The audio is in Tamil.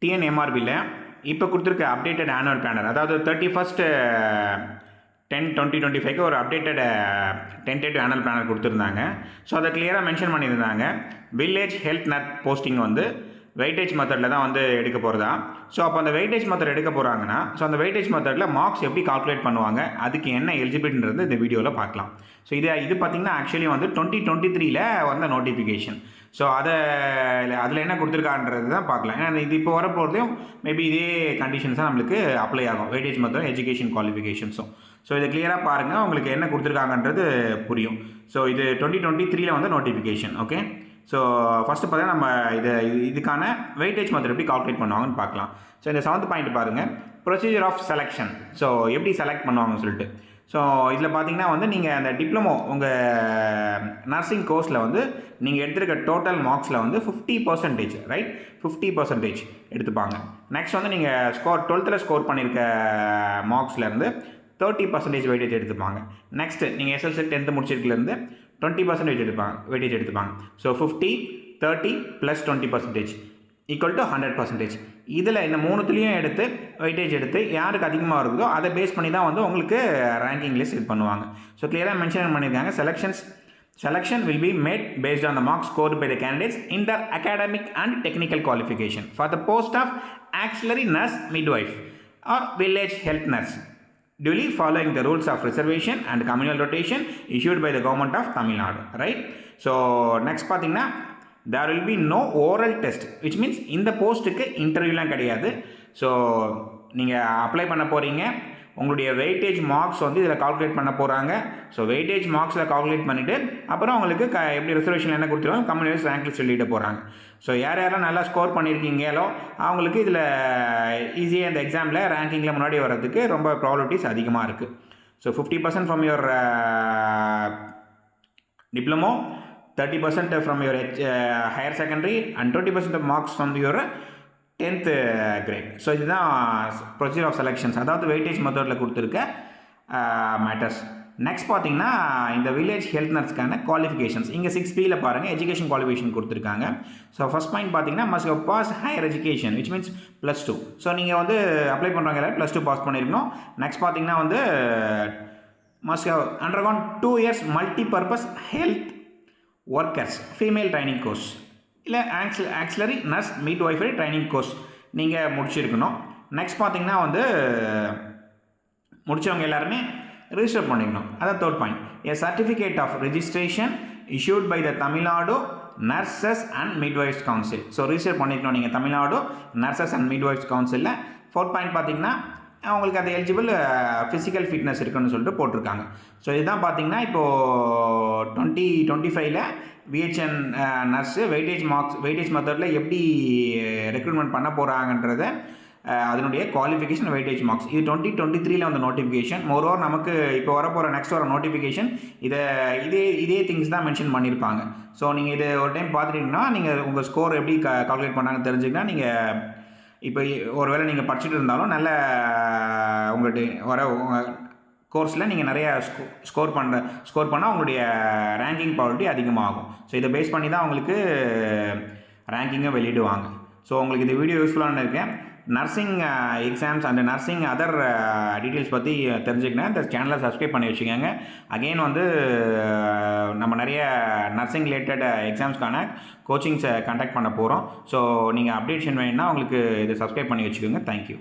டிஎன்எம்ஆர்பியில் இப்போ கொடுத்துருக்க அப்டேட்டட் ஆனுவல் பிளானர், அதாவது 31st 10/2025 ஒரு அப்டேட்டட் டென்டேட்டிவ் ஆனுவல் பிளானர் கொடுத்துருந்தாங்க. ஸோ அதை கிளியராக மென்ஷன் பண்ணியிருந்தாங்க. வில்லேஜ் ஹெல்த் நர்ஸ் போஸ்டிங் வந்து வெயிட்டேஜ் மெத்தடில் தான் வந்து எடுக்க போகிறதா. ஸோ அப்போ அந்த வெயிட்டேஜ் மெத்தட் எடுக்க போகிறாங்கன்னா, ஸோ அந்த வெயிட்டேஜ் மெத்தடில் மார்க்ஸ் எப்படி கால்குலேட் பண்ணுவாங்க, அதுக்கு என்ன எலிஜிபிலிட்டின்றது இந்த வீடியோவில் பார்க்கலாம். ஸோ இது பார்த்திங்கன்னா ஆக்சுவலி வந்து 2023 வந்த நோட்டிஃபிகேஷன். ஸோ அதில் என்ன கொடுத்துருக்கான்றது தான் பார்க்கலாம். ஏன்னா இது இப்போ வரப்போகிறதையும் மேபி இதே கண்டிஷன்ஸ் தான் நம்மளுக்கு அப்ளை ஆகும், வெயிட்டேஜ் மெத்தட் எஜுகேஷன் குவாலிஃபிகேஷன்ஸும். ஸோ இதை கிளியராக பாருங்கள், உங்களுக்கு என்ன கொடுத்துருக்காங்கன்றது புரியும். ஸோ இது 2023 வந்த நோட்டிஃபிகேஷன். ஓகே, ஸோ ஃபஸ்ட்டு பார்த்தீங்கன்னா நம்ம இதுக்கான வெயிட்டேஜ் மெத்தட் எப்படி கால்குலேட் பண்ணுவாங்கன்னு பார்க்கலாம். ஸோ இந்த 7th பாயிண்ட் பாருங்கள், ப்ரொசீஜர் ஆஃப் செலெக்ஷன். ஸோ எப்படி செலக்ட் பண்ணுவாங்கன்னு சொல்லிட்டு. ஸோ இதில் பார்த்தீங்கன்னா வந்து நீங்கள் அந்த டிப்ளமோ உங்கள் நர்சிங் கோர்ஸில் வந்து நீங்கள் எடுத்துருக்க டோட்டல் மார்க்ஸில் வந்து 50% ரைட், 50% எடுத்துப்பாங்க. நெக்ஸ்ட் வந்து நீங்கள் 12th ஸ்கோர் பண்ணியிருக்க மார்க்ஸ்லேருந்து 30% வெயிட்டேஜ் எடுத்துப்பாங்க. நெக்ஸ்ட்டு நீங்கள் எஸ்எல்சி 10th முடிச்சிருக்கலேருந்து 20% வெயிட்டேஜ் எடுத்துப்பாங்க. So 50, 30 + 20% equal to 100%. இதில் இந்த மூணுத்துலேயும் எடுத்து வெயிட்டேஜ் எடுத்து யாருக்கு அதிகமாக இருக்குதோ அதை பேஸ் பண்ணி தான் வந்து உங்களுக்கு ரேங்கிங் லிஸ்ட் இது பண்ணுவாங்க. ஸோ கிளியராக மென்ஷன் பண்ணியிருக்காங்க, selection will be made based on the marks scored by the candidates in their academic and technical qualification for the post of auxiliary nurse midwife or village health nurse, duly following the rules of reservation and communal rotation issued by the government of Tamil Nadu, right? So next பார்த்தீங்கன்னா there will be no oral test, which means இந்த போஸ்ட்டுக்கு இன்டர்வியூலாம் கிடையாது. ஸோ நீங்கள் அப்ளை பண்ண போகிறீங்க, உங்களுடைய வெயிட்டேஜ் மார்க்ஸ் வந்து இதில் கால்குலேட் பண்ண போகிறாங்க. ஸோ வெயிட்டேஜ் மார்க்ஸில் கால்குலேட் பண்ணிவிட்டு அப்புறம் உங்களுக்கு எப்படி ரிசர்வேஷன் என்ன கொடுத்துருவாங்க, கம்யூனிட்டி ரேங்க் லிஸ்ட் சொல்லிட்டு போகிறாங்க. ஸோ யாரெல்லாம் நல்லா ஸ்கோர் பண்ணியிருக்கீங்களோ அவங்களுக்கு இதில் ஈஸியாக இந்த எக்ஸாமில் ரேங்கிங்கில் முன்னாடி வர்றதுக்கு ரொம்ப ப்ராபபிலிட்டிஸ் அதிகமாக இருக்குது. So 50% from your diploma, 30% from your higher secondary and 20% of marks from your 10th grade. So இதுதான் ப்ரொசீஜர் ஆஃப் செலெக்ஷன்ஸ், அதாவது வெயிட்டேஜ் மெத்தடில் கொடுத்துருக்க மேட்டர்ஸ். நெக்ஸ்ட் பார்த்தீங்கன்னா இந்த வில்லேஜ் ஹெல்த் நர்ஸ்க்கான குவாலிஃபிகேஷன்ஸ் இங்கே 6Bயில் பாருங்கள், எஜுகேஷன் குவாலிஃபிகேஷன் கொடுத்துருக்காங்க. ஸோ ஃபஸ்ட் பாயிண்ட் பார்த்தீங்கன்னா must have passed higher education, which means +2. So நீங்கள் வந்து அப்ளை பண்ணுறவங்க எல்லாரும் +2 பாஸ் பண்ணியிருக்கணும். நெக்ஸ்ட் பார்த்தீங்கன்னா வந்து must have undergone 2 years multi-purpose health workers female training course இல்லை auxiliary nurse midwifery training course நீங்கள் முடிச்சிருக்கணும். நெக்ஸ்ட் பார்த்தீங்கன்னா வந்து முடித்தவங்க எல்லாருமே ரிஜிஸ்டர் பண்ணிக்கணும். அதான் 3rd point, a certificate of registration issued by the Tamil Nadu Nurses and Midwives Council. So register பண்ணிக்கணும் நீங்கள் தமிழ்நாடு நர்சஸ் அண்ட் மிட்வைஃப்ஸ் கவுன்சிலில். 4th பாயிண்ட் பார்த்தீங்கன்னா அவங்களுக்கு அது எலிஜிபிள் ஃபிசிக்கல் ஃபிட்னஸ் இருக்குன்னு சொல்லிட்டு போட்டிருக்காங்க. ஸோ இதுதான் பார்த்தீங்கன்னா இப்போது 2025 விஹெச்என் நர்ஸு வெயிட்டேஜ் மெத்தடில் எப்படி ரெக்ரூட்மெண்ட் பண்ண போகிறாங்கன்றத அதனுடைய குவாலிஃபிகேஷன் வெயிட்டேஜ் மார்க்ஸ். இது 2023 வந்த நோட்டிஃபிகேஷன். மோரோவர் நமக்கு இப்போ வரப்போகிற நெக்ஸ்ட் வர நோட்டிஃபிகேஷன் இதே திங்ஸ் தான் மென்ஷன் பண்ணியிருப்பாங்க. ஸோ நீங்கள் இது ஒரு டைம் பார்த்துட்டிங்கன்னா நீங்கள் உங்கள் ஸ்கோர் எப்படி கால்குலேட் பண்ணாங்கன்னு தெரிஞ்சுக்கினா நீங்கள் இப்போ ஒரு வேளை நீங்கள் படிச்சுட்டு இருந்தாலும் நல்ல உங்கள்கிட்ட வர கோர்ஸில் நீங்கள் நிறையா ஸ்கோர் பண்ணால் உங்களுடைய ரேங்கிங் ப்ராபபிலிட்டி அதிகமாகும். ஸோ இதை பேஸ் பண்ணி தான் உங்களுக்கு ரேங்கிங்கை வெளியிடுவாங்க. ஸோ உங்களுக்கு இந்த வீடியோ யூஸ்ஃபுல்லான இருக்கேன். Nursing exams and nursing other details பற்றி தெரிஞ்சுக்கினா இந்த சேனலை சப்ஸ்கிரைப் பண்ணி வச்சுக்கோங்க. அகெயின் வந்து நம்ம நிறைய நர்சிங் ரிலேட்டட் எக்ஸாம்ஸ்க்கான கோச்சிங்ஸை கண்டக்ட் பண்ண போகிறோம். ஸோ நீங்கள் அப்டேஷன் வேணும்னா உங்களுக்கு இதை சப்ஸ்கிரைப் பண்ணி வச்சுக்கோங்க. தேங்க்யூ.